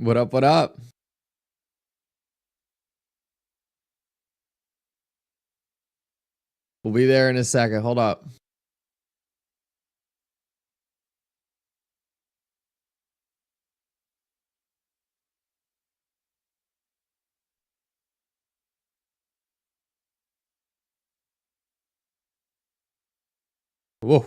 What up? What up? We'll be there in a second. Hold up. Whoa.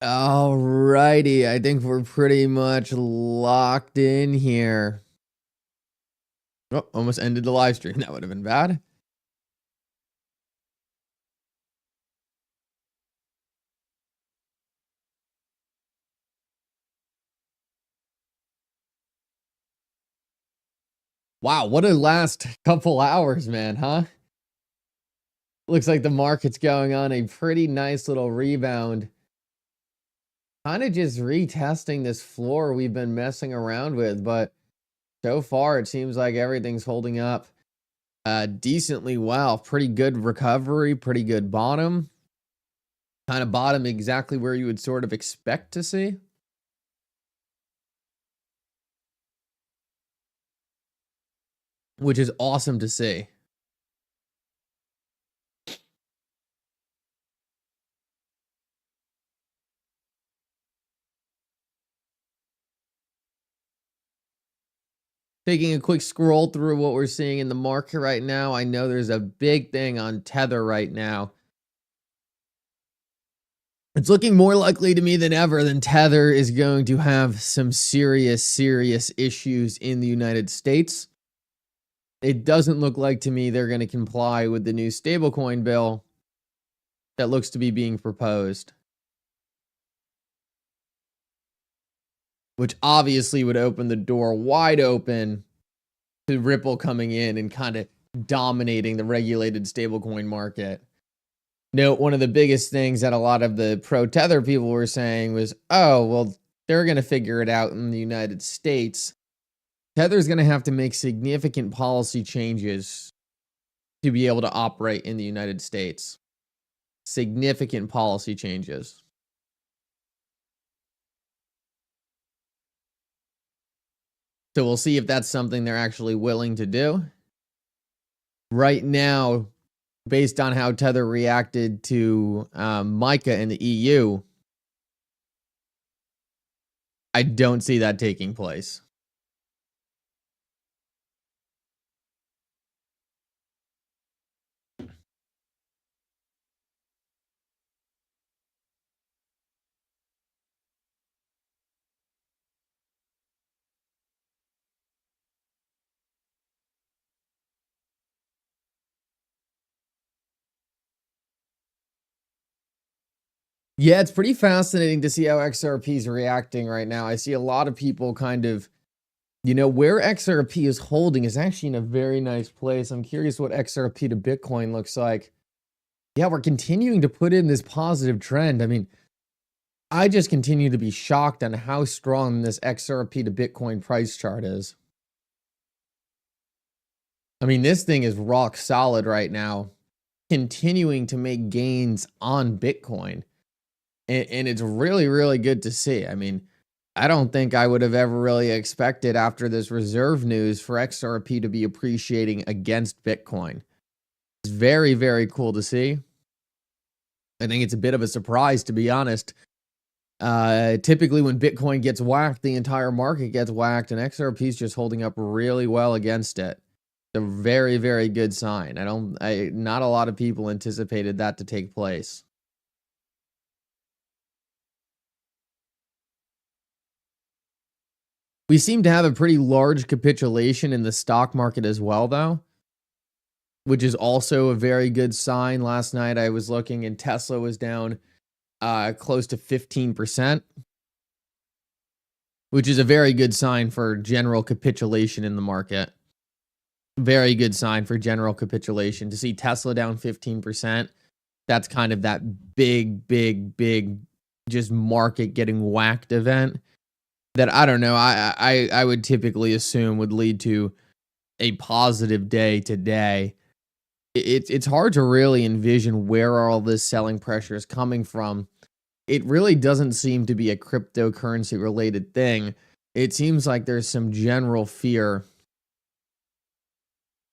Alrighty, I think we're pretty much locked in here. Oh, almost ended the live stream. That would have been bad. Wow, what a last couple hours, man, huh? Looks like the market's going on a pretty nice little rebound. Kind of just retesting this floor we've been messing around with, but so far it seems like everything's holding up decently well. Pretty good recovery, pretty good bottom. Kind of bottom exactly where you would sort of expect to see. Which is awesome to see. Taking a quick scroll through what we're seeing in the market right now. I know there's a big thing on Tether right now. It's looking more likely to me than ever than Tether is going to have some serious issues in the United States. It doesn't look like to me they're going to comply with the new stablecoin bill that looks to be being proposed, which obviously would open the door wide open to Ripple coming in and kind of dominating the regulated stablecoin market. Note, one of the biggest things that a lot of the pro-Tether people were saying was, oh, well, they're going to figure it out in the United States. Tether's going to have to make significant policy changes to be able to operate in the United States. Significant policy changes. So we'll see if that's something they're actually willing to do. Right now, based on how Tether reacted to MiCA in the EU, I don't see that taking place. Yeah, it's pretty fascinating to see how XRP is reacting right now. I see a lot of people kind of, you know, where XRP is holding is actually in a very nice place. I'm curious what XRP to Bitcoin looks like. Yeah, we're continuing to put in this positive trend. I mean, I just continue to be shocked on how strong this XRP to Bitcoin price chart is. I mean, this thing is rock solid right now, continuing to make gains on Bitcoin. And it's really good to see. I mean, I don't think I would have ever really expected after this reserve news for XRP to be appreciating against Bitcoin. It's very cool to see. I think it's a bit of a surprise, to be honest. Typically when Bitcoin gets whacked, the entire market gets whacked, and XRP is just holding up really well against it. It's a very good sign. Not a lot of people anticipated that to take place. We seem to have a pretty large capitulation in the stock market as well, though, which is also a very good sign. Last night I was looking and Tesla was down close to 15%, which is a very good sign for general capitulation in the market. Very good sign for general capitulation. To see Tesla down 15%, that's kind of that big just market getting whacked event that I don't know, I would typically assume would lead to a positive day today. It's hard to really envision where all this selling pressure is coming from. it really doesn't seem to be a cryptocurrency related thing. It seems like there's some general fear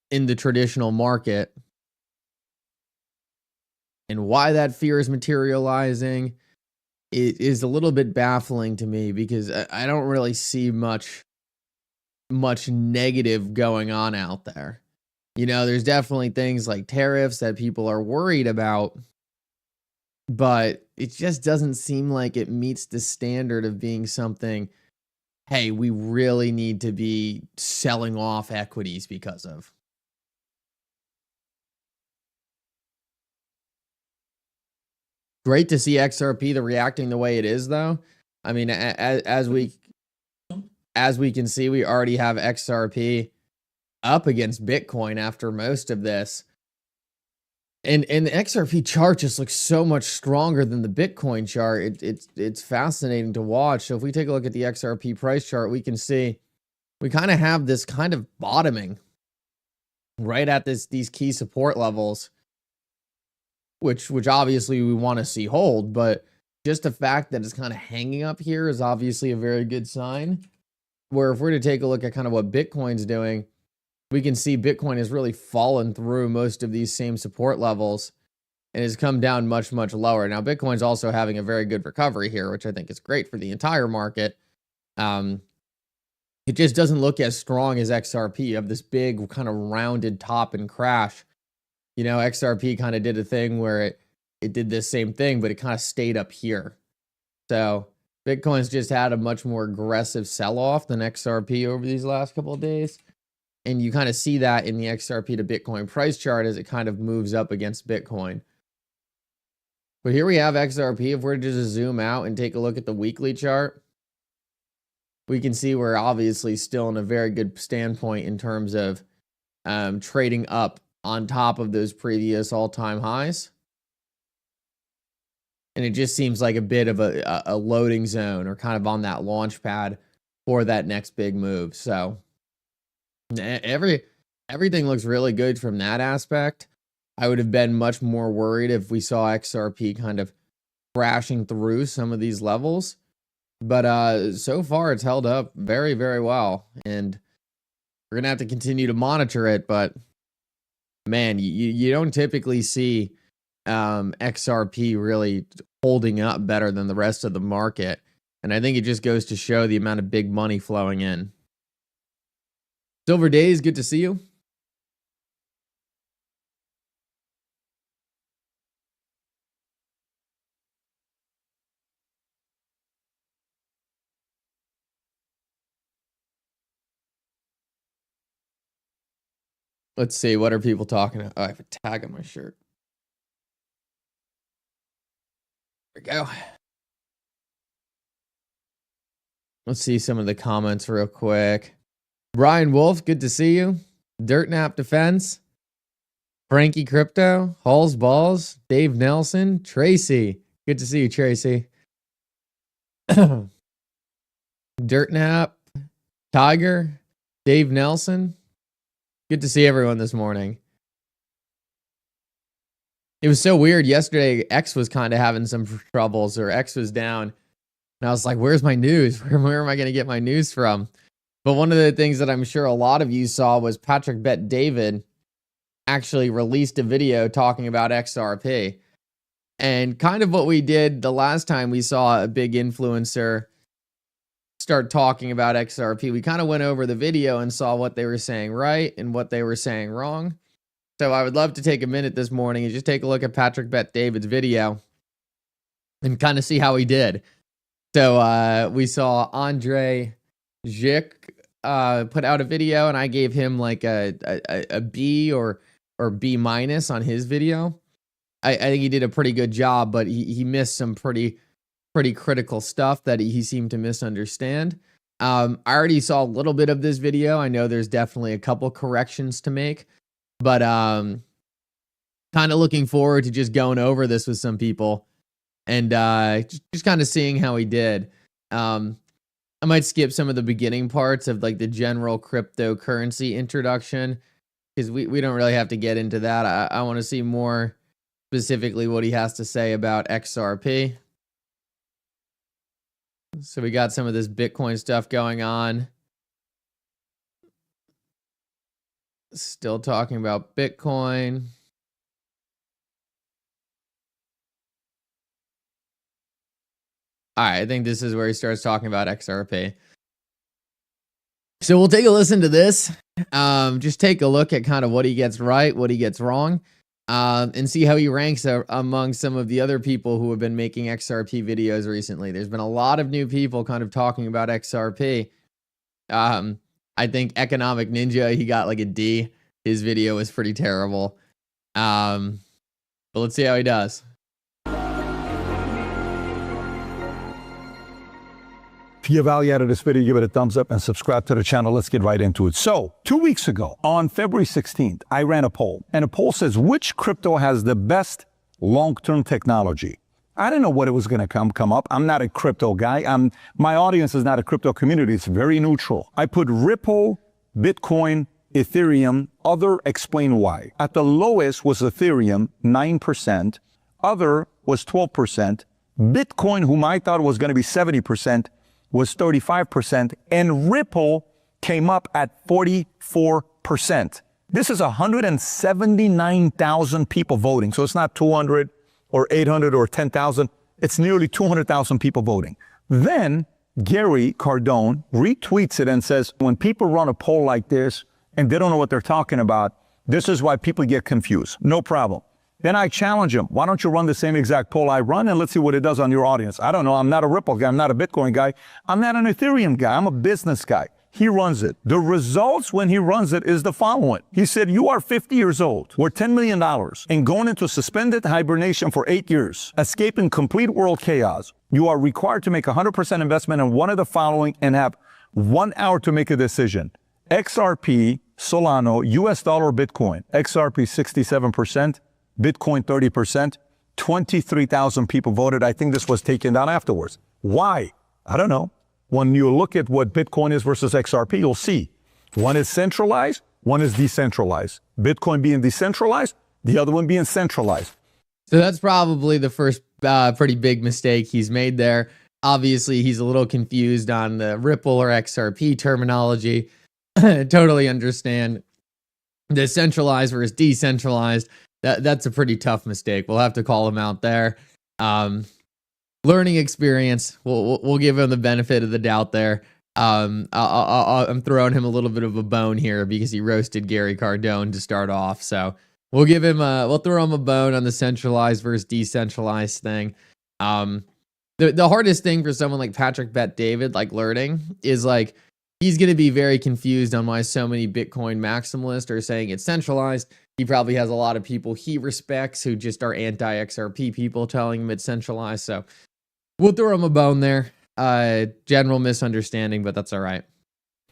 in the traditional market, and why that fear is materializing, it is a little bit baffling to me, because I don't really see much negative going on out there. You know, there's definitely things like tariffs that people are worried about, but it just doesn't seem like it meets the standard of being something, hey, we really need to be selling off equities because of. Great to see XRP reacting the way it is, though. I mean, as we can see, we already have XRP up against Bitcoin after most of this. And the XRP chart just looks so much stronger than the Bitcoin chart. It's fascinating to watch. So if we take a look at the XRP price chart, we can see we kind of have this kind of bottoming right at these key support levels, which obviously we want to see hold, but just the fact that it's kind of hanging up here is obviously a very good sign. Where if we're to take a look at kind of what Bitcoin's doing, we can see Bitcoin has really fallen through most of these same support levels and has come down much, much lower. Now, Bitcoin's also having a very good recovery here, which I think is great for the entire market. It just doesn't look as strong as XRP of this big kind of rounded top and crash. You know, XRP kind of did a thing where it did this same thing, but it kind of stayed up here. So Bitcoin's just had a much more aggressive sell-off than XRP over these last couple of days. And you kind of see that in the XRP to Bitcoin price chart as it kind of moves up against Bitcoin. But here we have XRP. If we're to just zoom out and take a look at the weekly chart, we can see we're obviously still in a very good standpoint in terms of trading up on top of those previous all-time highs. And it just seems like a bit of a loading zone, or kind of on that launch pad for that next big move. So everything looks really good from that aspect. I would have been much more worried if we saw XRP kind of crashing through some of these levels. But so far it's held up very, very well. And we're going to have to continue to monitor it. But man, you don't typically see XRP really holding up better than the rest of the market. And I think it just goes to show the amount of big money flowing in. Silver Days, good to see you. Let's see, what are people talking about? Oh, I have a tag on my shirt. There we go. Let's see some of the comments real quick. Brian Wolf, good to see you. Dirtnap Defense, Frankie Crypto, Halls Balls, Dave Nelson, Tracy. Good to see you, Tracy. Dirtnap, Tiger, Dave Nelson. Good to see everyone this morning. It was so weird. Yesterday, X was kind of having some troubles, or X was down. And I was like, where's my news? Where am I going to get my news from? But one of the things that I'm sure a lot of you saw was Patrick Bet David actually released a video talking about XRP. And kind of what we did the last time we saw a big influencer start talking about XRP, we kind of went over the video and saw what they were saying right and what they were saying wrong. So I would love to take a minute this morning and just take a look at Patrick Bet David's video and kind of see how he did. So we saw Andre Zick put out a video, and I gave him like a B or B minus on his video. I think he did a pretty good job, but he missed some pretty critical stuff that he seemed to misunderstand. I already saw a little bit of this video. I know there's definitely a couple corrections to make, but kind of looking forward to just going over this with some people and just kind of seeing how he did. I might skip some of the beginning parts of like the general cryptocurrency introduction, because we don't really have to get into that. I want to see more specifically what he has to say about XRP. So we got some of this Bitcoin stuff going on. Still talking about Bitcoin. All right, I think this is where he starts talking about XRP. So we'll take a listen to this. Just take a look at kind of what he gets right, what he gets wrong, and see how he ranks among some of the other people who have been making XRP videos recently. There's been a lot of new people kind of talking about XRP. I think Economic Ninja, he got like a D. His video was pretty terrible. But let's see how he does. If you value out of this video, give it a thumbs up and subscribe to the channel. Let's get right into it. So 2 weeks ago, on February 16th, I ran a poll, and a poll says, which crypto has the best long-term technology? I didn't know what it was going to come up. I'm not a crypto guy. My audience is not a crypto community. It's very neutral. I put Ripple, Bitcoin, Ethereum, other, explain why. At the lowest was Ethereum, 9%. Other was 12%. Bitcoin, whom I thought was going to be 70%, was 35%, and Ripple came up at 44%. This is 179,000 people voting. So it's not 200 or 800 or 10,000. It's nearly 200,000 people voting. Then Gary Cardone retweets it and says, when people run a poll like this and they don't know what they're talking about, this is why people get confused. No problem. Then I challenge him. Why don't you run the same exact poll I run and let's see what it does on your audience? I don't know. I'm not a Ripple guy. I'm not a Bitcoin guy. I'm not an Ethereum guy. I'm a business guy. He runs it. The results when he runs it is the following. He said, you are 50 years old, worth $10 million, and going into suspended hibernation for 8 years, escaping complete world chaos. You are required to make 100% investment in one of the following and have 1 hour to make a decision. XRP, Solana, US dollar, Bitcoin. XRP 67%. Bitcoin 30%, 23,000 people voted. I think this was taken down afterwards. Why? I don't know. When you look at what Bitcoin is versus XRP, you'll see. One is centralized, one is decentralized. Bitcoin being decentralized, the other one being centralized. So that's probably the first pretty big mistake he's made there. Obviously, he's a little confused on the Ripple or XRP terminology. Totally understand. The centralized versus decentralized. That's a pretty tough mistake. We'll have to call him out there. Learning experience. We'll give him the benefit of the doubt there. I'm throwing him a little bit of a bone here because he roasted Gary Cardone to start off. So we'll give him we'll throw him a bone on the centralized versus decentralized thing. The hardest thing for someone like Patrick Bet David, like learning, is like he's going to be very confused on why so many Bitcoin maximalists are saying it's centralized. He probably has a lot of people he respects who just are anti-XRP people telling him it's centralized. So we'll throw him a bone there. General misunderstanding, but that's all right.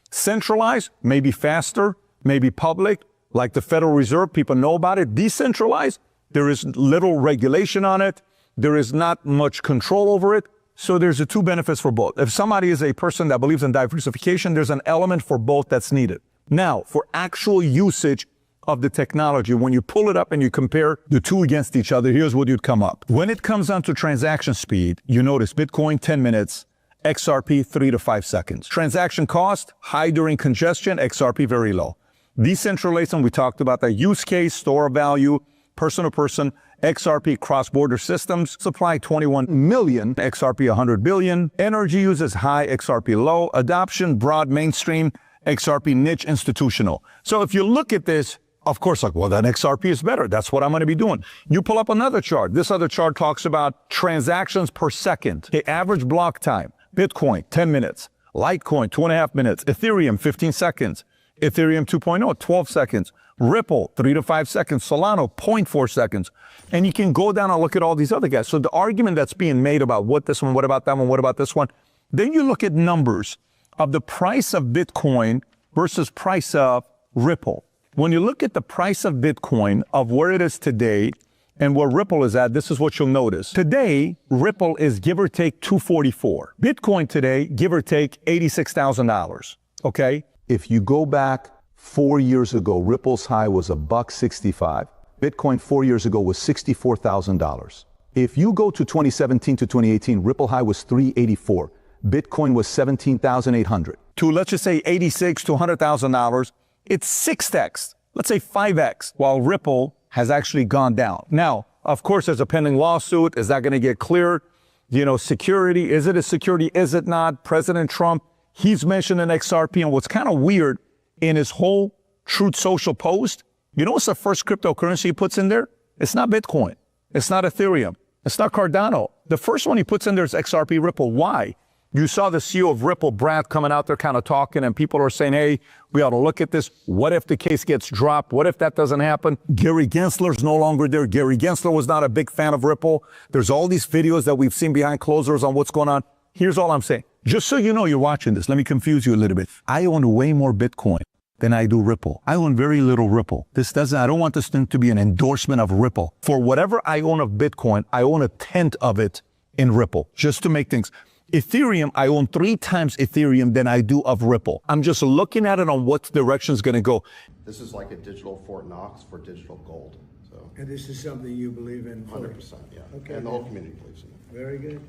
Centralized, maybe faster, maybe public, like the Federal Reserve, people know about it. Decentralized, there is little regulation on it. There is not much control over it. So there's the two benefits for both. If somebody is a person that believes in diversification, there's an element for both that's needed. Now, for actual usage of the technology, when you pull it up and you compare the two against each other, here's what you'd come up. When it comes down to transaction speed, you notice Bitcoin 10 minutes, XRP 3 to 5 seconds. Transaction cost, high during congestion, XRP very low. Decentralization, we talked about that. Use case, store of value, person to person, XRP cross-border systems, supply 21 million, XRP 100 billion. Energy use is high, XRP low. Adoption, broad, mainstream, XRP niche, institutional. So if you look at this, of course, like, well, then XRP is better. That's what I'm going to be doing. You pull up another chart. This other chart talks about transactions per second. Okay, average block time. Bitcoin, 10 minutes. Litecoin, 2.5 minutes. Ethereum, 15 seconds. Ethereum 2.0, 12 seconds. Ripple, 3 to 5 seconds. Solana, 0.4 seconds. And you can go down and look at all these other guys. So the argument that's being made about what this one, what about that one, what about this one, then you look at numbers of the price of Bitcoin versus price of Ripple. When you look at the price of Bitcoin, of where it is today and where Ripple is at, this is what you'll notice. Today, Ripple is give or take $244. Bitcoin today, give or take $86,000, okay? If you go back 4 years ago, Ripple's high was $1.65. Bitcoin 4 years ago was $64,000. If you go to 2017 to 2018, Ripple high was $384. Bitcoin was $17,800. To let's just say $86,000 to $100,000, it's 6x, let's say 5x, while Ripple has actually gone down. Now, of course, there's a pending lawsuit. Is that going to get cleared? You know, security, is it a security? Is it not? President Trump, he's mentioned an XRP. And what's kind of weird in his whole Truth Social post, you know what's the first cryptocurrency he puts in there? It's not Bitcoin. It's not Ethereum. It's not Cardano. The first one he puts in there is XRP Ripple. Why? You saw the CEO of Ripple, Brad, coming out there kind of talking, and people are saying, hey, we ought to look at this. What if the case gets dropped? What if that doesn't happen? Gary Gensler's no longer there. Gary Gensler was not a big fan of Ripple. There's all these videos that we've seen behind closed doors on what's going on. Here's all I'm saying. Just so you know you're watching this, let me confuse you a little bit. I own way more Bitcoin than I do Ripple. I own very little Ripple. I don't want this thing to be an endorsement of Ripple. For whatever I own of Bitcoin, I own a tenth of it in Ripple, just to make things. Ethereum, I own 3 times Ethereum than I do of Ripple. I'm just looking at it on what direction is going to go. This is like a digital Fort Knox for digital gold. So, And this is something you believe in fully? 100%, yeah. Okay, and the whole community believes in it. Very good.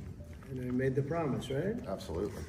And I made the promise, right? Absolutely.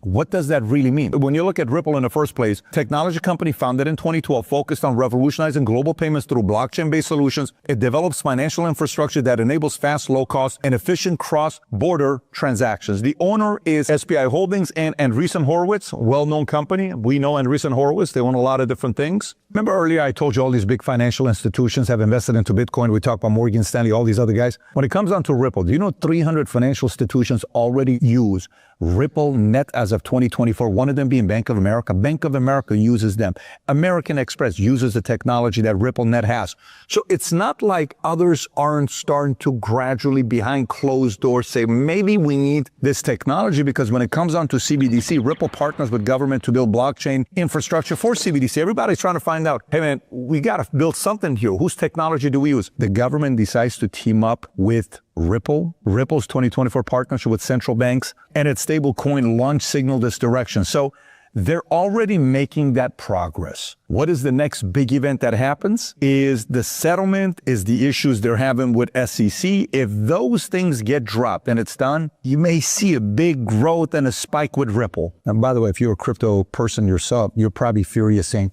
What does that really mean? When you look at Ripple in the first place, technology company founded in 2012, focused on revolutionizing global payments through blockchain-based solutions. It develops financial infrastructure that enables fast, low-cost, and efficient cross-border transactions. The owner is SPI Holdings and Andreessen Horowitz, well-known company. We know Andreessen Horowitz. They own a lot of different things. Remember earlier I told you all these big financial institutions have invested into Bitcoin. We talked about Morgan Stanley, all these other guys. When it comes down to Ripple, do you know 300 financial institutions already use Ripple Net as of 2024, one of them being Bank of America. Bank of America uses them. American Express uses the technology that Ripple Net has. So it's not like others aren't starting to gradually behind closed doors say, maybe we need this technology, because when it comes down to CBDC, Ripple partners with government to build blockchain infrastructure for CBDC. Everybody's trying to find out, hey man, we got to build something here. Whose technology do we use? The government decides to team up with Ripple's 2024 partnership with central banks, and its stablecoin launch signal this direction. So they're already making that progress. What is the next big event that happens? Is the settlement, is the issues they're having with SEC. If those things get dropped and it's done, you may see a big growth and a spike with Ripple. And by the way, if you're a crypto person yourself, you're probably furious saying,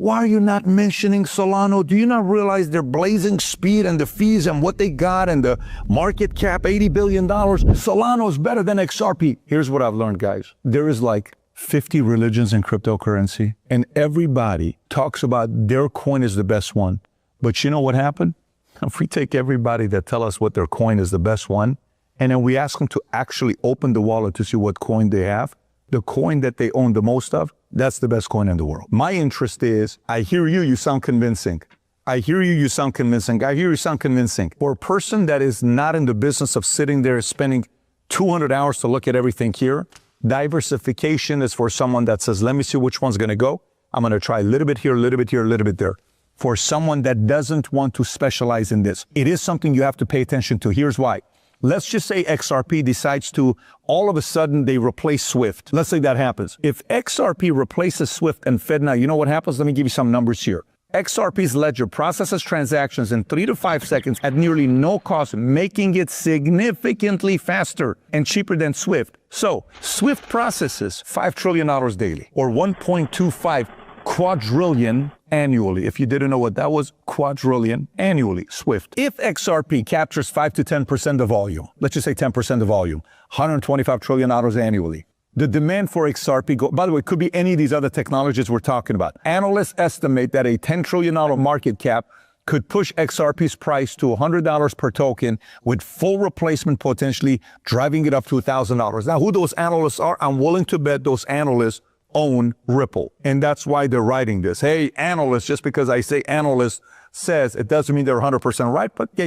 why are you not mentioning Solana? Do you not realize their blazing speed and the fees and what they got and the market cap, $80 billion? Solana is better than XRP. Here's what I've learned, guys. There is like 50 religions in cryptocurrency, and everybody talks about their coin is the best one. But you know what happened? If we take everybody that tell us what their coin is the best one, and then we ask them to actually open the wallet to see what coin they have, the coin that they own the most of, that's the best coin in the world. My interest is, I hear you, you sound convincing. I hear you, you sound convincing. I hear you sound convincing. For a person that is not in the business of sitting there spending 200 hours to look at everything here, diversification is for someone that says, let me see which one's gonna go. I'm gonna try a little bit here, a little bit here, a little bit there. For someone that doesn't want to specialize in this, it is something you have to pay attention to. Here's why. Let's just say XRP decides to, all of a sudden, they replace SWIFT. Let's say that happens. If XRP replaces SWIFT and FedNow, you know what happens? Let me give you some numbers here. XRP's ledger processes transactions in 3 to 5 seconds at nearly no cost, making it significantly faster and cheaper than SWIFT. So SWIFT processes $5 trillion daily, or 1.25 quadrillion annually. If you didn't know what that was, quadrillion annually, SWIFT. If XRP captures 5 to 10% of volume, let's just say 10% of volume, $125 trillion annually. The demand for XRP, by the way, it could be any of these other technologies we're talking about. Analysts estimate that a $10 trillion market cap could push XRP's price to $100 per token, with full replacement potentially driving it up to $1,000. Now, who those analysts are, I'm willing to bet those analysts own Ripple. And that's why they're writing this. Hey, analysts, just because I say analyst says, it doesn't mean they're 100% right, but yeah,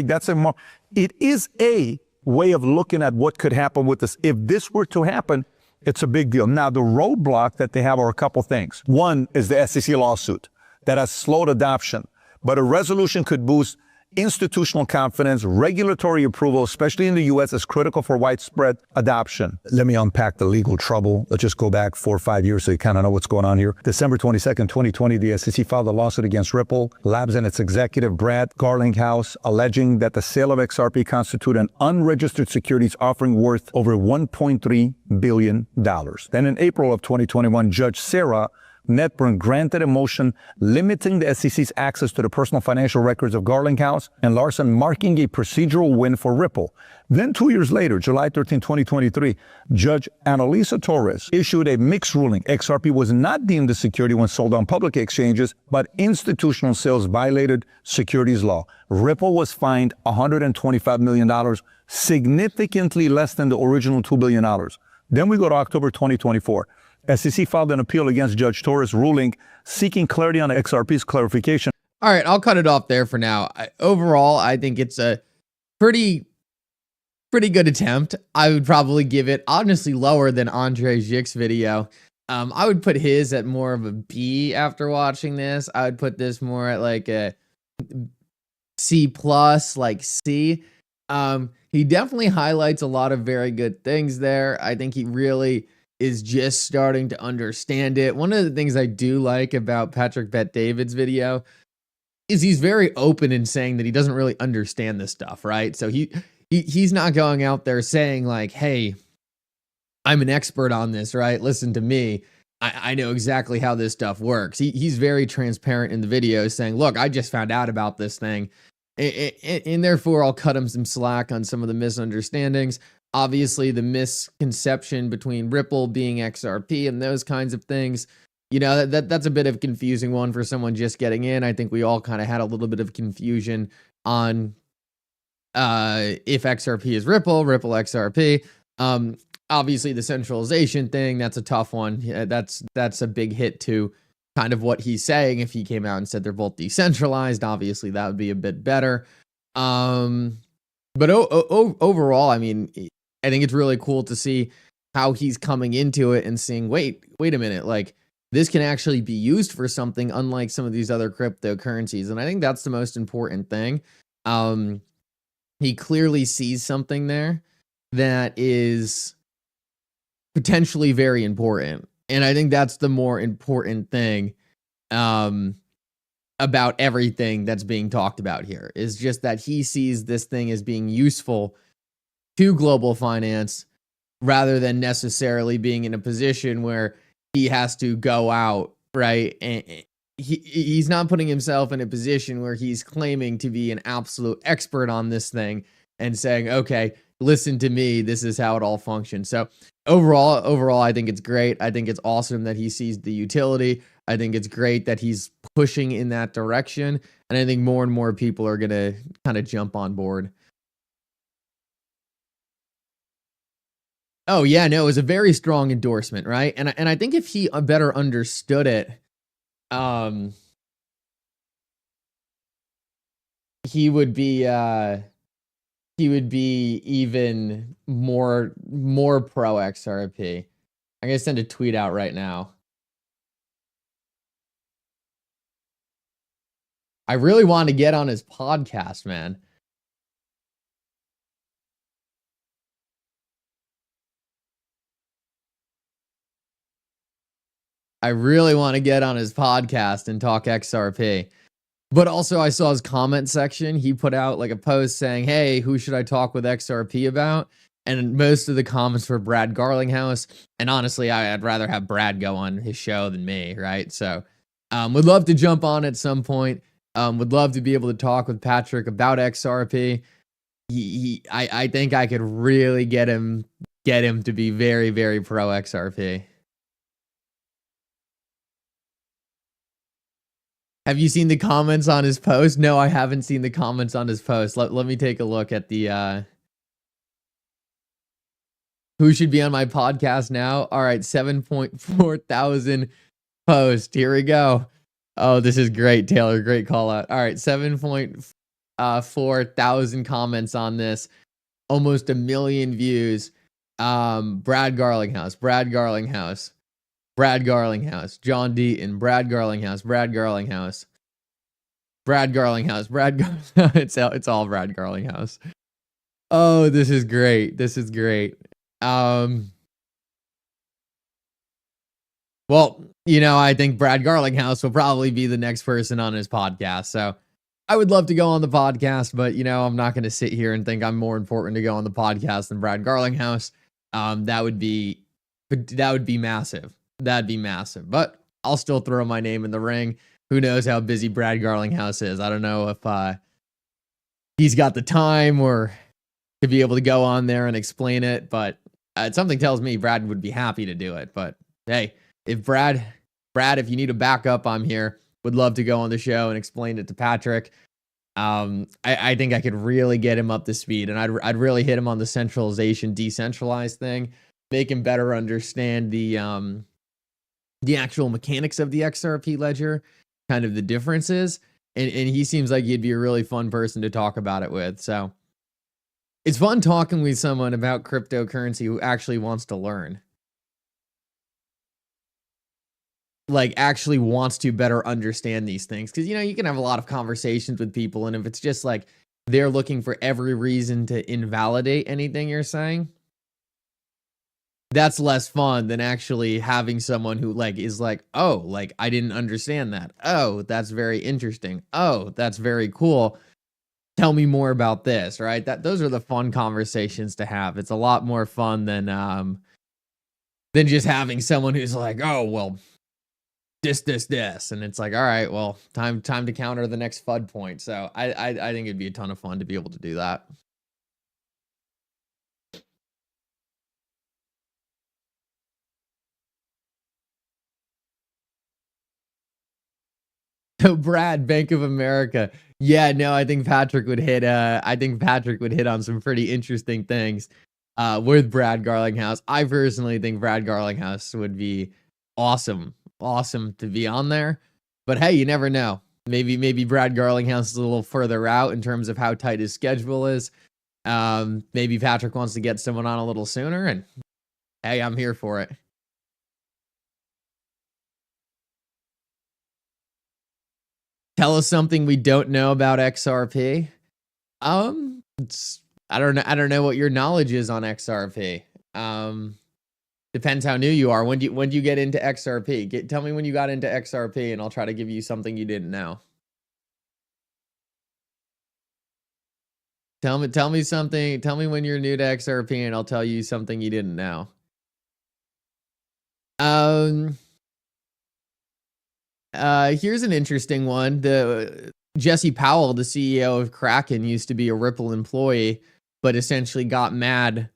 it is a way of looking at what could happen with this. If this were to happen, it's a big deal. Now, the roadblock that they have are a couple things. One is the SEC lawsuit that has slowed adoption, but a resolution could boost institutional confidence, regulatory approval, especially in the US, is critical for widespread adoption. Let me unpack the legal trouble. Let's just go back 4 or 5 years so you kind of know what's going on here. December 22nd, 2020, the SEC filed a lawsuit against Ripple Labs and its executive, Brad Garlinghouse, alleging that the sale of XRP constitute an unregistered securities offering worth over $1.3 billion. Then in April of 2021, Judge Sarah Netburn granted a motion limiting the SEC's access to the personal financial records of Garlinghouse and Larson, marking a procedural win for Ripple. Then 2 years later, July 13, 2023, Judge Annalisa Torres issued a mixed ruling. XRP was not deemed a security when sold on public exchanges, but institutional sales violated securities law. Ripple was fined $125 million, significantly less than the original $2 billion. Then we go to October 2024. SEC filed an appeal against Judge Torres' ruling, seeking clarity on XRP's clarification. All right, I'll cut it off there for now. Overall, I think it's a pretty good attempt. I would probably give it, honestly, lower than Andre Zhik's video. I would put his at more of a B after watching this. I would put this more at like a C+, like C. He definitely highlights a lot of very good things there. I think he really is just starting to understand it. One of the things I do like about Patrick Bet-David's video is he's very open in saying that he doesn't really understand this stuff, right? So he's not going out there saying like, hey, I'm an expert on this, right? Listen to me. I know exactly how this stuff works. He's very transparent in the video saying, look, I just found out about this thing. And therefore, I'll cut him some slack on some of the misunderstandings. Obviously, the misconception between Ripple being XRP and those kinds of things, you know, that's a bit of a confusing one for someone just getting in. I think we all kind of had a little bit of confusion on if XRP is Ripple XRP. Obviously, the centralization thing, that's a tough one. Yeah, that's a big hit to kind of what he's saying. If he came out and said they're both decentralized, obviously that would be a bit better. But overall, I mean, I think it's really cool to see how he's coming into it and seeing, wait a minute, like this can actually be used for something unlike some of these other cryptocurrencies. And I think that's the most important thing. He clearly sees something there that is potentially very important. And I think that's the more important thing about everything that's being talked about here, is just that he sees this thing as being useful to global finance rather than necessarily being in a position where he has to go out, right? And he's not putting himself in a position where he's claiming to be an absolute expert on this thing and saying, okay, listen to me, this is how it all functions. So overall, I think it's great. I think it's awesome that he sees the utility. I think it's great that he's pushing in that direction. And I think more and more people are going to kind of jump on board. Oh, yeah, no, it was a very strong endorsement, right? And I think if he better understood it, he would be even more pro XRP. I'm going to send a tweet out right now. I really want to get on his podcast, man. I really want to get on his podcast and talk XRP. But also I saw his comment section. He put out like a post saying, hey, who should I talk with XRP about? And most of the comments were Brad Garlinghouse. And honestly, I'd rather have Brad go on his show than me, right? So would love to jump on at some point. Would love to be able to talk with Patrick about XRP. I think I could really get him to be very, very pro XRP. Have you seen the comments on his post? No, I haven't seen the comments on his post. Let me take a look at the who should be on my podcast now. All right, 7.4 thousand posts. Here we go. Oh, this is great, Taylor. Great call out. All right, 7.4 thousand comments on this. Almost 1 million views. Brad Garlinghouse. John Deaton, Brad Garlinghouse. Brad Garlinghouse. It's all Brad Garlinghouse. Oh, this is great. This is great. Well, I think Brad Garlinghouse will probably be the next person on his podcast. So I would love to go on the podcast, but I'm not going to sit here and think I'm more important to go on the podcast than Brad Garlinghouse. That would be massive. That'd be massive. But I'll still throw my name in the ring. Who knows how busy Brad Garlinghouse is? I don't know if he's got the time or to be able to go on there and explain it, but something tells me Brad would be happy to do it. But hey, if Brad, if you need a backup, I'm here. Would love to go on the show and explain it to Patrick. I think I could really get him up to speed, and I'd really hit him on the centralization, decentralized thing, make him better understand the actual mechanics of the XRP ledger, kind of the differences, and he seems like he'd be a really fun person to talk about it with. So it's fun talking with someone about cryptocurrency who actually wants to learn. Like actually wants to better understand these things. Because, you can have a lot of conversations with people, and if it's just like they're looking for every reason to invalidate anything you're saying, that's less fun than actually having someone who is like, oh, I didn't understand that. Oh, that's very interesting. Oh, that's very cool. Tell me more about this, right? Those are the fun conversations to have. It's a lot more fun than just having someone who's like, oh, well, this, and it's like, all right, well, time to counter the next FUD point. So I think it'd be a ton of fun to be able to do that. So Brad, Bank of America. Yeah, no, I think Patrick would hit on some pretty interesting things with Brad Garlinghouse. I personally think Brad Garlinghouse would be awesome to be on there. But hey, you never know. Maybe Brad Garlinghouse is a little further out in terms of how tight his schedule is. Maybe Patrick wants to get someone on a little sooner, and hey, I'm here for it. Tell us something we don't know about XRP. I don't know what your knowledge is on XRP. Depends how new you are. When do you get into XRP? Tell me when you got into XRP, and I'll try to give you something you didn't know. Tell me something. Tell me when you're new to XRP, and I'll tell you something you didn't know. Here's an interesting one. Jesse Powell, the CEO of Kraken, used to be a Ripple employee, but essentially got mad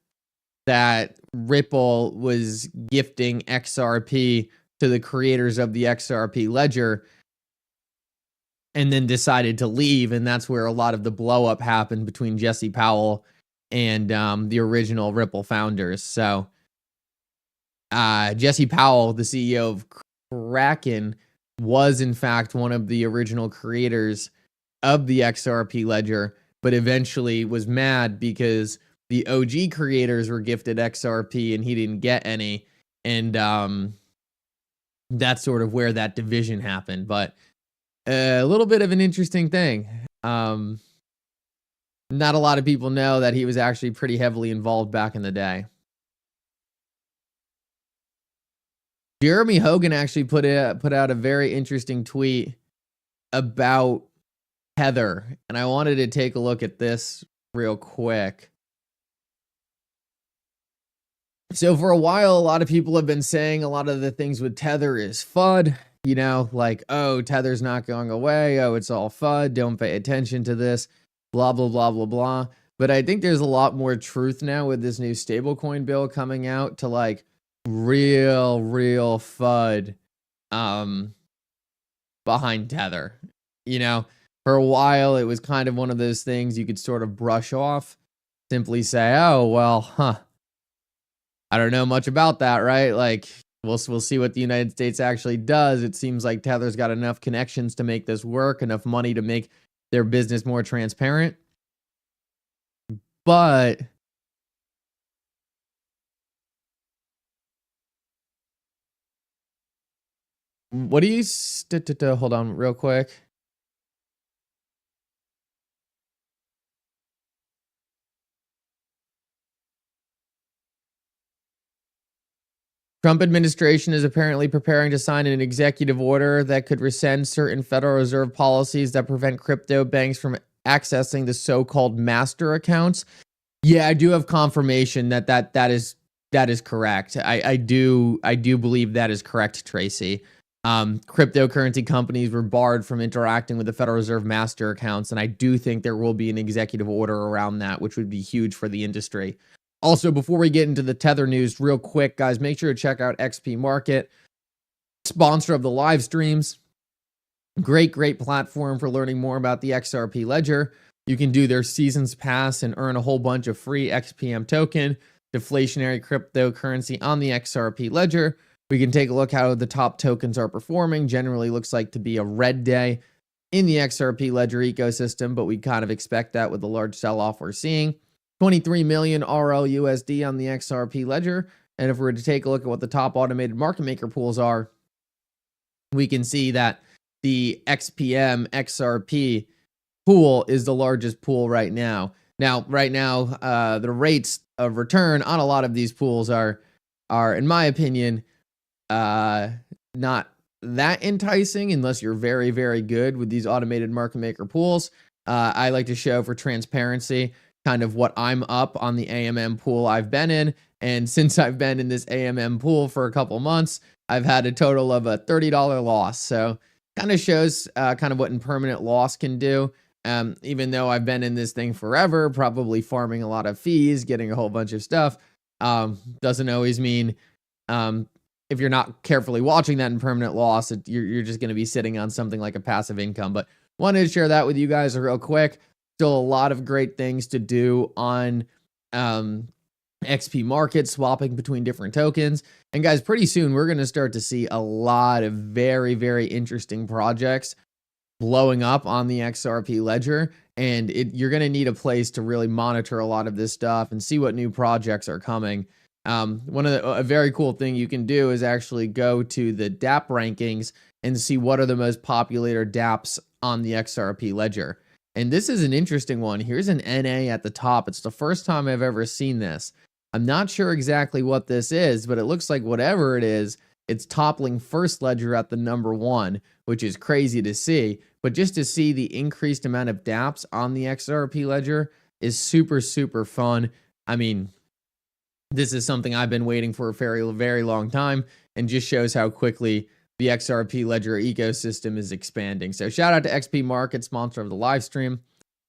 that Ripple was gifting XRP to the creators of the XRP ledger, and then decided to leave. And that's where a lot of the blow up happened between Jesse Powell and the original Ripple founders. So Jesse Powell, the CEO of Kraken, was in fact one of the original creators of the XRP ledger, but eventually was mad because the OG creators were gifted XRP and he didn't get any. And that's sort of where that division happened. But a little bit of an interesting thing. Not a lot of people know that he was actually pretty heavily involved back in the day. Jeremy Hogan actually put out a very interesting tweet about Tether, and I wanted to take a look at this real quick. So for a while, a lot of people have been saying a lot of the things with Tether is FUD, like, oh, Tether's not going away. Oh, it's all FUD. Don't pay attention to this, blah, blah, blah, blah, blah. But I think there's a lot more truth now with this new stablecoin bill coming out to real FUD behind Tether. For a while, it was kind of one of those things you could sort of brush off, simply say, oh, well, I don't know much about that, right? We'll see what the United States actually does. It seems like Tether's got enough connections to make this work, enough money to make their business more transparent. But what do you hold on real quick? Trump administration is apparently preparing to sign an executive order that could rescind certain Federal Reserve policies that prevent crypto banks from accessing the so-called master accounts. Yeah, I do have confirmation that is correct. I do believe that is correct, Tracy. Cryptocurrency companies were barred from interacting with the Federal Reserve master accounts, and I do think there will be an executive order around that, which would be huge for the industry. Also, before we get into the Tether news, real quick, guys, make sure to check out XP Market, sponsor of the live streams. Great platform for learning more about the XRP ledger. You can do their seasons pass and earn a whole bunch of free XPM token, deflationary cryptocurrency on the XRP ledger. We can take a look how the top tokens are performing. Generally looks like to be a red day in the XRP ledger ecosystem, but we kind of expect that with the large sell-off we're seeing. 23 million RLUSD on the XRP ledger. And if we were to take a look at what the top automated market maker pools are, we can see that the XPM XRP pool is the largest pool right now. Right now, the rates of return on a lot of these pools are in my opinion, not that enticing unless you're very, very good with these automated market maker pools. I like to show for transparency kind of what I'm up on the AMM pool I've been in. And since I've been in this AMM pool for a couple months, I've had a total of a $30 loss. So kind of shows kind of what impermanent loss can do. Even though I've been in this thing forever, probably farming a lot of fees, getting a whole bunch of stuff, doesn't always mean if you're not carefully watching that impermanent loss, you're just going to be sitting on something like a passive income. But wanted to share that with you guys real quick. Still a lot of great things to do on XP Market, swapping between different tokens. And guys, pretty soon we're going to start to see a lot of very, very interesting projects blowing up on the XRP ledger. And you're going to need a place to really monitor a lot of this stuff and see what new projects are coming. A very cool thing you can do is actually go to the DApp rankings and see what are the most popular dApps on the XRP ledger. And this is an interesting one. Here's an NA at the top. It's the first time I've ever seen this. I'm not sure exactly what this is, but it looks like whatever it is, it's toppling First Ledger at the number 1, which is crazy to see. But just to see the increased amount of dApps on the XRP ledger is super, super fun. I mean, this is something I've been waiting for a very, very long time, and just shows how quickly the XRP ledger ecosystem is expanding. So shout out to XP Market, sponsor of the live stream.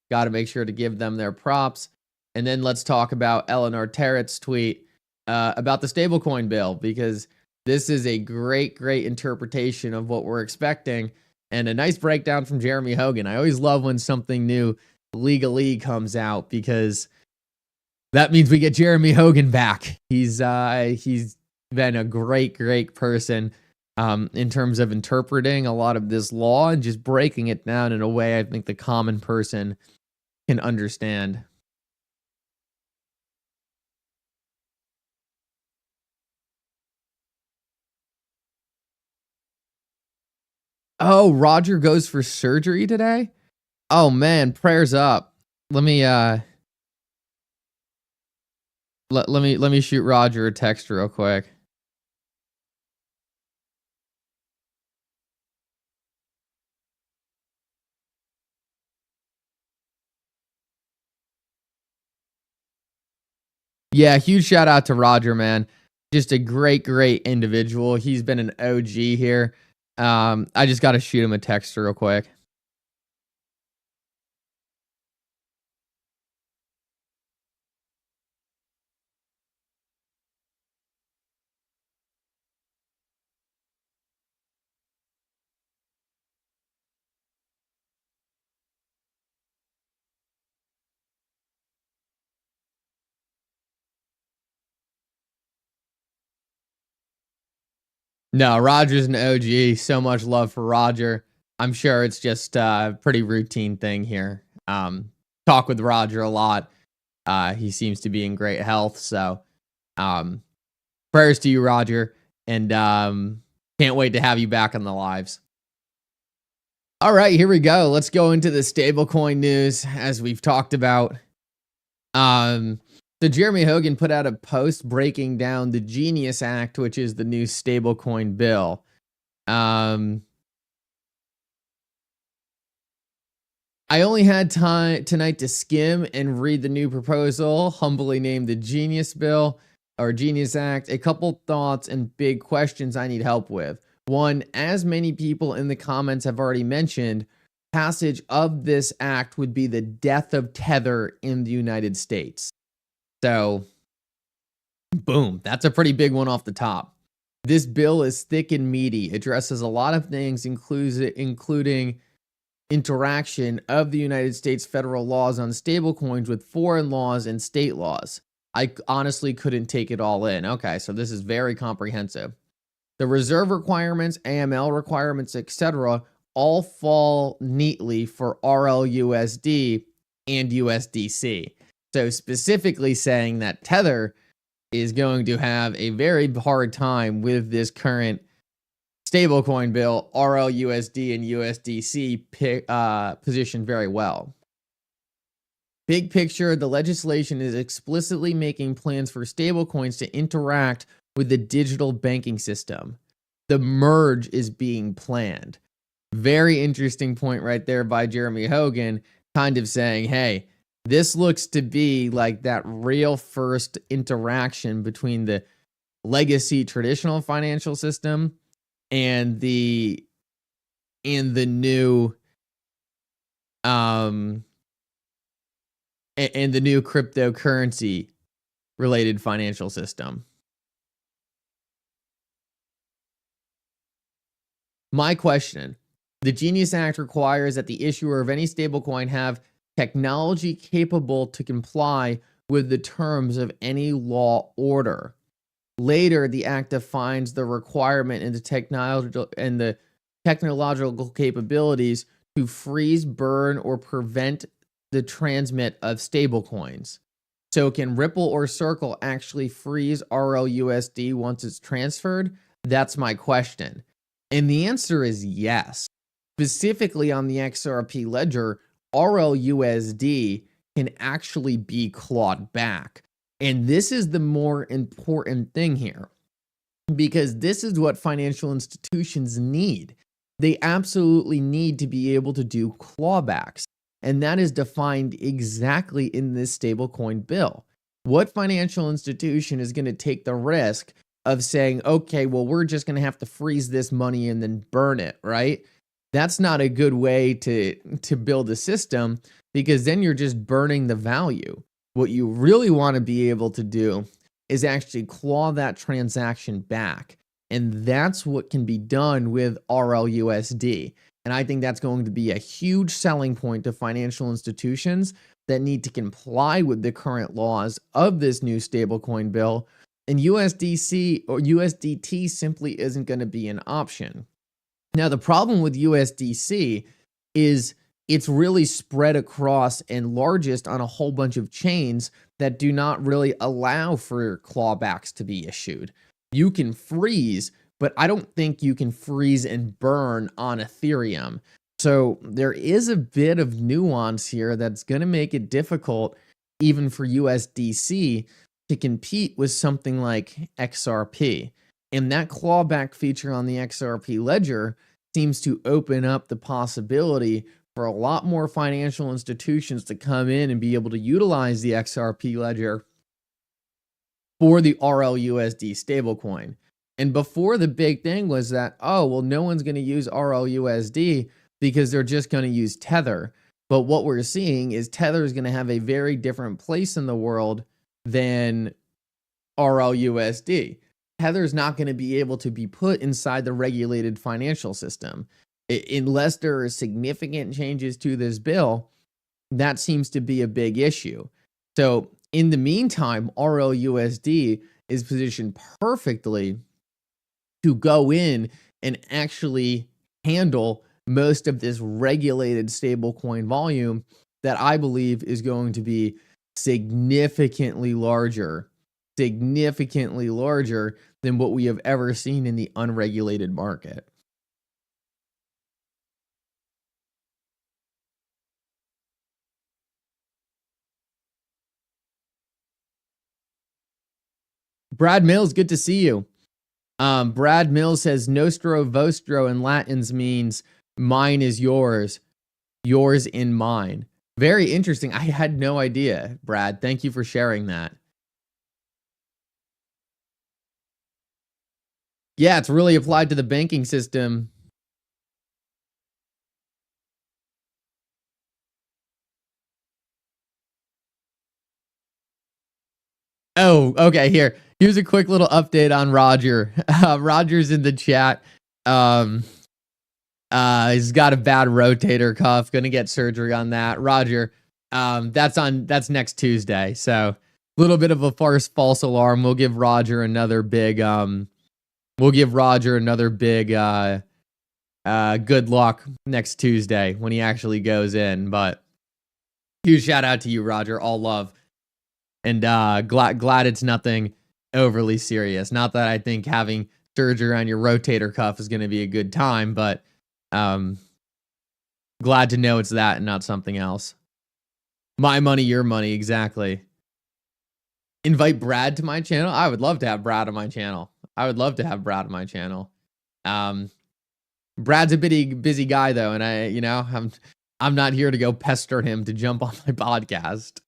Got to make sure to give them their props. And then let's talk about Eleanor Terrett's tweet about the stablecoin bill, because this is a great interpretation of what we're expecting, and a nice breakdown from Jeremy Hogan. I always love when something new legally comes out, because that means we get Jeremy Hogan back. He's been a great person in terms of interpreting a lot of this law and just breaking it down in a way I think the common person can understand. Oh, Roger goes for surgery today? Oh man, prayers up. Let me let me shoot Roger a text real quick. Yeah, huge shout out to Roger, man. Just a great individual. He's been an OG here. I just got to shoot him a text real quick. No, Roger's an OG. So much love for Roger. I'm sure it's just a pretty routine thing here. Talk with Roger a lot. He seems to be in great health. So prayers to you, Roger. And can't wait to have you back on the lives. All right, here we go. Let's go into the stablecoin news, as we've talked about. So Jeremy Hogan put out a post breaking down the Genius Act, which is the new stablecoin bill. I only had time tonight to skim and read the new proposal, humbly named the Genius Bill or Genius Act. A couple thoughts and big questions I need help with. One, as many people in the comments have already mentioned, passage of this act would be the death of Tether in the United States. So, boom, that's a pretty big one off the top. This bill is thick and meaty, addresses a lot of things, including interaction of the United States federal laws on stablecoins with foreign laws and state laws. I honestly couldn't take it all in. Okay, so this is very comprehensive. The reserve requirements, AML requirements, etc., all fall neatly for RLUSD and USDC. So specifically saying that Tether is going to have a very hard time with this current stablecoin bill, RLUSD and USDC positioned very well. Big picture, the legislation is explicitly making plans for stablecoins to interact with the digital banking system. The merge is being planned. Very interesting point right there by Jeremy Hogan, kind of saying, hey, this looks to be like that real first interaction between the legacy traditional financial system and the new and the new cryptocurrency related financial system. My question, the Genius Act requires that the issuer of any stablecoin have technology capable to comply with the terms of any law order. Later, the act defines the requirement and the technological capabilities to freeze, burn, or prevent the transmit of stablecoins. So can Ripple or Circle actually freeze RLUSD once it's transferred? That's my question. And the answer is yes. Specifically on the XRP ledger, RLUSD can actually be clawed back. And this is the more important thing here, because this is what financial institutions need. They absolutely need to be able to do clawbacks. And that is defined exactly in this stablecoin bill. What financial institution is going to take the risk of saying, okay, well, we're just going to have to freeze this money and then burn it, right? That's not a good way to build a system, because then you're just burning the value. What you really want to be able to do is actually claw that transaction back. And that's what can be done with RLUSD. And I think that's going to be a huge selling point to financial institutions that need to comply with the current laws of this new stablecoin bill. And USDC or USDT simply isn't going to be an option. Now, the problem with USDC is it's really spread across and largest on a whole bunch of chains that do not really allow for clawbacks to be issued. You can freeze, but I don't think you can freeze and burn on Ethereum. So there is a bit of nuance here that's going to make it difficult even for USDC to compete with something like XRP. And that clawback feature on the XRP ledger seems to open up the possibility for a lot more financial institutions to come in and be able to utilize the XRP ledger for the RLUSD stablecoin. And before, the big thing was that, oh, well, no one's going to use RLUSD because they're just going to use Tether. But what we're seeing is Tether is going to have a very different place in the world than RLUSD. Tether is not going to be able to be put inside the regulated financial system. Unless there are significant changes to this bill, that seems to be a big issue. So in the meantime, RLUSD is positioned perfectly to go in and actually handle most of this regulated stablecoin volume that I believe is going to be significantly larger than what we have ever seen in the unregulated market. Brad Mills, good to see you. Brad Mills says nostro vostro in Latins means mine is yours, yours in mine. Very interesting. I had no idea, Brad. Thank you for sharing that. Yeah, it's really applied to the banking system. Oh, okay. Here's a quick little update on Roger. Roger's in the chat. He's got a bad rotator cuff. Gonna get surgery on that. Roger, that's next Tuesday. So a little bit of a false alarm. We'll give Roger another big good luck next Tuesday when he actually goes in. But huge shout out to you, Roger. All love. And glad it's nothing overly serious. Not that I think having surgery on your rotator cuff is going to be a good time, but glad to know it's that and not something else. My money, your money, exactly. Invite Brad to my channel. I would love to have Brad on my channel. Brad's a busy guy though, and I'm not here to go pester him to jump on my podcast.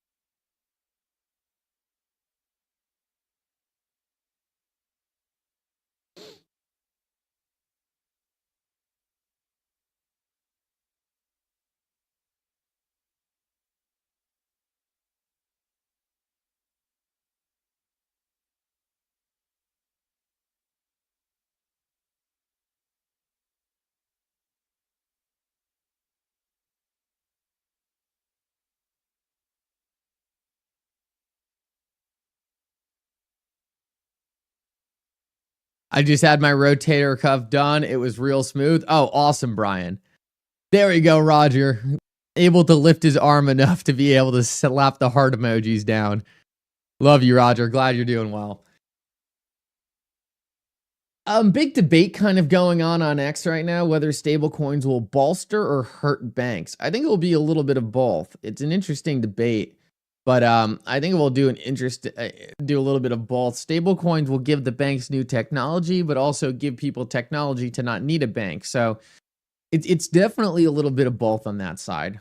I just had my rotator cuff done. It was real smooth. Oh, awesome, Brian. There we go, Roger. Able to lift his arm enough to be able to slap the heart emojis down. Love you, Roger. Glad you're doing well. Big debate kind of going on X right now, whether stablecoins will bolster or hurt banks. I think it will be a little bit of both. It's an interesting debate, but I think it will do do a little bit of both. Stablecoins will give the banks new technology, but also give people technology to not need a bank. So it's definitely a little bit of both on that side.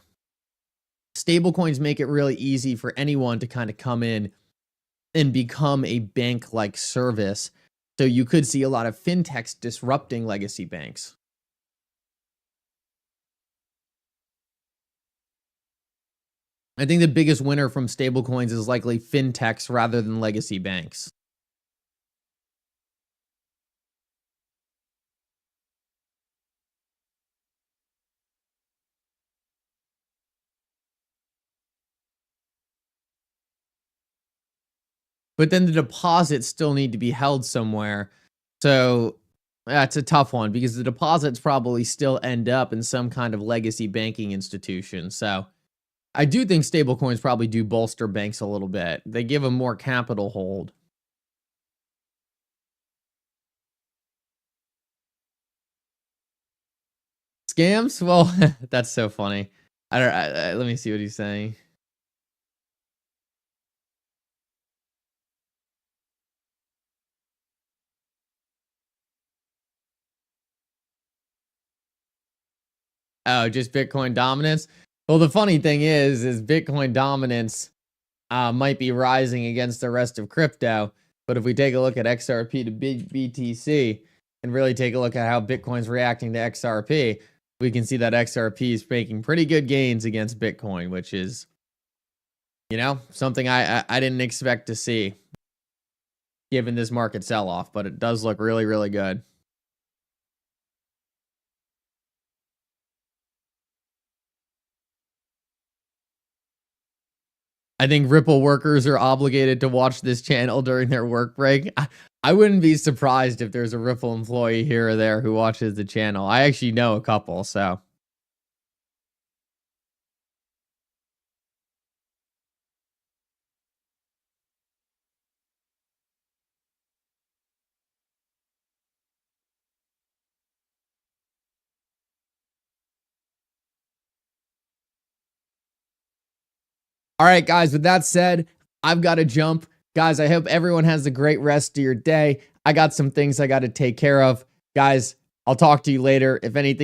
Stablecoins make it really easy for anyone to kind of come in and become a bank-like service. So you could see a lot of fintechs disrupting legacy banks. I think the biggest winner from stablecoins is likely fintechs rather than legacy banks. But then the deposits still need to be held somewhere. So that's a tough one because the deposits probably still end up in some kind of legacy banking institution. So I do think stablecoins probably do bolster banks a little bit. They give them more capital hold. Scams? Well, that's so funny. Let me see what he's saying. Oh, just Bitcoin dominance? Well, the funny thing is Bitcoin dominance might be rising against the rest of crypto. But if we take a look at XRP to BTC and really take a look at how Bitcoin's reacting to XRP, we can see that XRP is making pretty good gains against Bitcoin, which is, something I didn't expect to see given this market sell-off, but it does look really, really good. I think Ripple workers are obligated to watch this channel during their work break. I wouldn't be surprised if there's a Ripple employee here or there who watches the channel. I actually know a couple, so. All right, guys, with that said, I've got to jump. Guys, I hope everyone has a great rest of your day. I got some things I got to take care of. Guys, I'll talk to you later. If anything